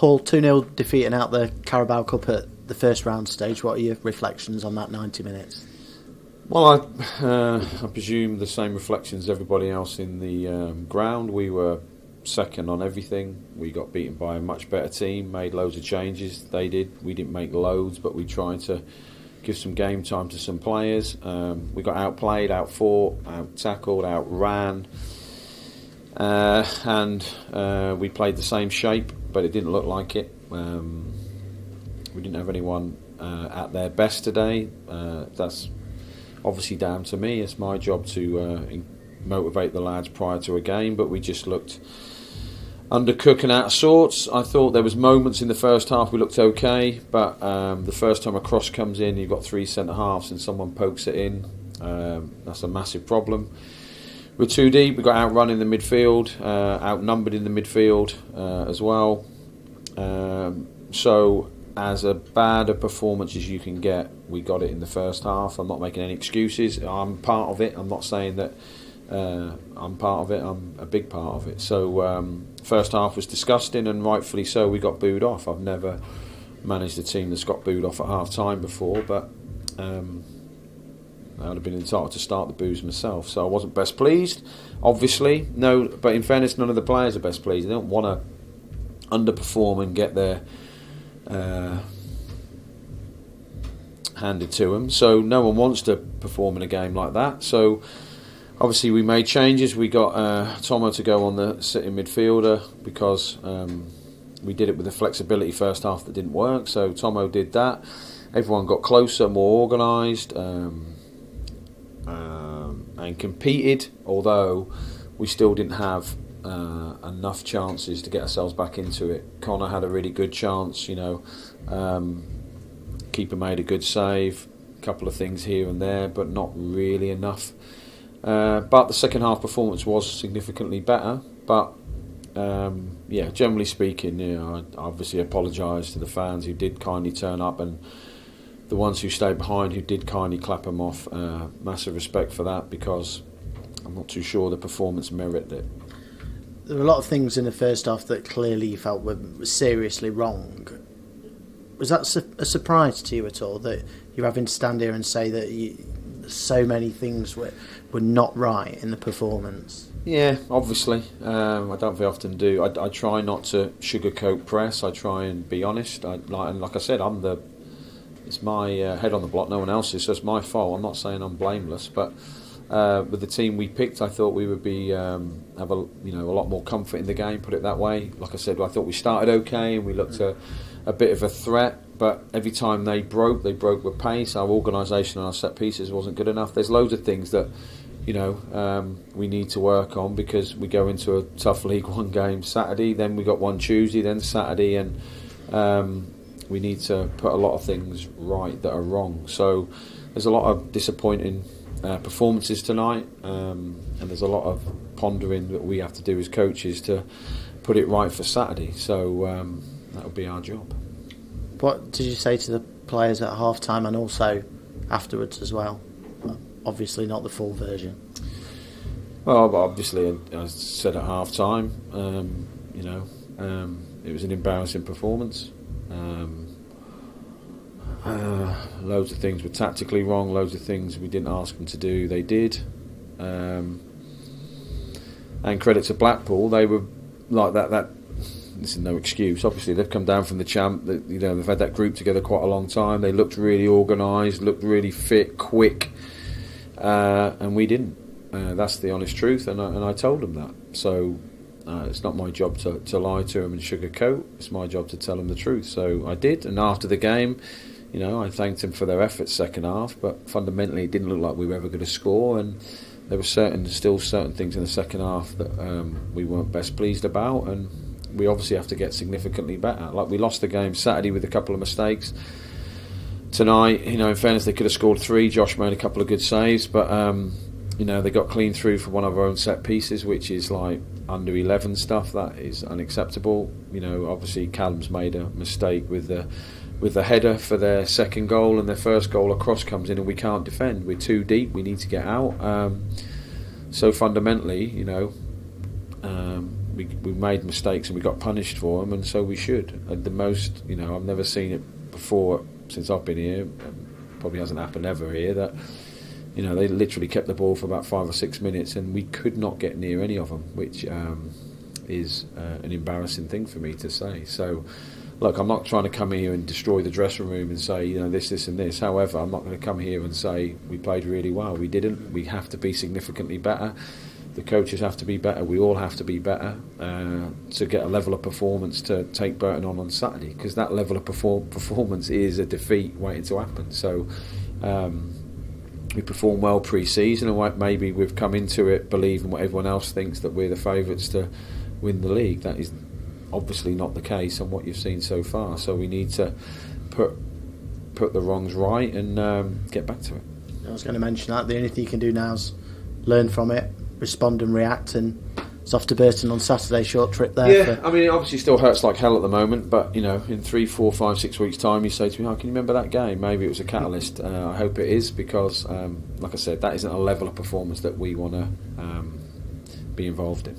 Paul, 2-0 defeating out the Carabao Cup at the first round stage. What are your reflections on that 90 minutes? Well, I presume the same reflections as everybody else in the ground. We were second on everything. We got beaten by a much better team, made loads of changes. They did. We didn't make loads, but we tried to give some game time to some players. We got outplayed, outfought, out-tackled, outran. And we played the same shape, but it didn't look like it. We didn't have anyone at their best today. That's obviously down to me. It's my job to motivate the lads prior to a game, but we just looked undercooked and out of sorts. I thought there was moments in the first half we looked okay, but the first time a cross comes in, you've got three centre-halves and someone pokes it in. That's a massive problem. We're too deep. We got outrun in the midfield, outnumbered in the midfield as well. So as bad a performance as you can get, we got it in the first half. I'm not making any excuses. I'm part of it. I'm not saying that I'm part of it. I'm a big part of it. So first half was disgusting, and rightfully so. We got booed off. I've never managed a team that's got booed off at half time before, but I would have been entitled to start the boos myself, so I wasn't best pleased, obviously. No, but in fairness, none of the players are best pleased. They don't want to underperform and get their handed to them, so no one wants to perform in a game like that. So obviously we made changes. We got Tomo to go on the sitting midfielder because we did it with the flexibility first half that didn't work, so Tomo did that. Everyone got closer, more organised, and competed, although we still didn't have enough chances to get ourselves back into it. Connor had a really good chance, keeper made a good save, a couple of things here and there, but not really enough. But the second half performance was significantly better, but generally speaking, I obviously apologise to the fans who did kindly turn up, and the ones who stayed behind who did kindly clap them off. Massive respect for that, because I'm not too sure the performance merited it. There were a lot of things in the first half that clearly you felt were seriously wrong. Was that a surprise to you at all, that you're having to stand here and say that so many things were not right in the performance? Yeah, obviously. I don't very often do. I try not to sugarcoat press. I try and be honest. Like I said, it's my head on the block, no one else's, so it's my fault. I'm not saying I'm blameless, but with the team we picked, I thought we would be have a lot more comfort in the game, put it that way. Like I said, I thought we started okay and we looked a bit of a threat, but every time they broke with pace. Our organisation and our set pieces wasn't good enough. There's loads of things that we need to work on, because we go into a tough League One game Saturday, then we got one Tuesday, then Saturday, and we need to put a lot of things right that are wrong. So there's a lot of disappointing performances tonight, and there's a lot of pondering that we have to do as coaches to put it right for Saturday. So that'll be our job. What did you say to the players at half time and also afterwards as well? Obviously not the full version. Well, obviously, I said at half time, it was an embarrassing performance. Loads of things were tactically wrong, loads of things we didn't ask them to do, they did. And credit to Blackpool, they were like that. This is no excuse. Obviously, they've come down from the champ. They've had that group together quite a long time. They looked really organised, looked really fit, quick, and we didn't. That's the honest truth, and I told them that. So it's not my job to lie to them and sugarcoat. It's my job to tell them the truth. So I did, and after the game, I thanked them for their efforts second half. But fundamentally, it didn't look like we were ever going to score, and there were still certain things in the second half that we weren't best pleased about, and we obviously have to get significantly better. Like, we lost the game Saturday with a couple of mistakes. Tonight, in fairness, they could have scored 3. Josh made a couple of good saves, but they got clean through for one of our own set pieces, which is like under 11 stuff. That is unacceptable. Obviously Callum's made a mistake with the header for their second goal, and their first goal, a cross comes in and we can't defend. We're too deep. We need to get out. So fundamentally, we made mistakes and we got punished for them, and so we should. At the most, I've never seen it before since I've been here. Probably hasn't happened ever here that they literally kept the ball for about 5 or 6 minutes and we could not get near any of them, which is an embarrassing thing for me to say. So, look, I'm not trying to come here and destroy the dressing room and say this and this. However, I'm not going to come here and say we played really well. We didn't. We have to be significantly better. The coaches have to be better. We all have to be better to get a level of performance to take Burton on Saturday, because that level of performance is a defeat waiting to happen. So we performed well pre-season, and maybe we've come into it believing what everyone else thinks, that we're the favourites to win the league. That is obviously not the case on what you've seen so far. So we need to put the wrongs right and get back to it. I was going to mention that the only thing you can do now is learn from it, respond and react, and it's off to Burton on Saturday. Short trip there. Yeah, I mean, it obviously still hurts like hell at the moment, but in 3, 4, 5, 6 weeks' time, you say to me, "Oh, can you remember that game? Maybe it was a catalyst." I hope it is, because, like I said, that isn't a level of performance that we want to be involved in.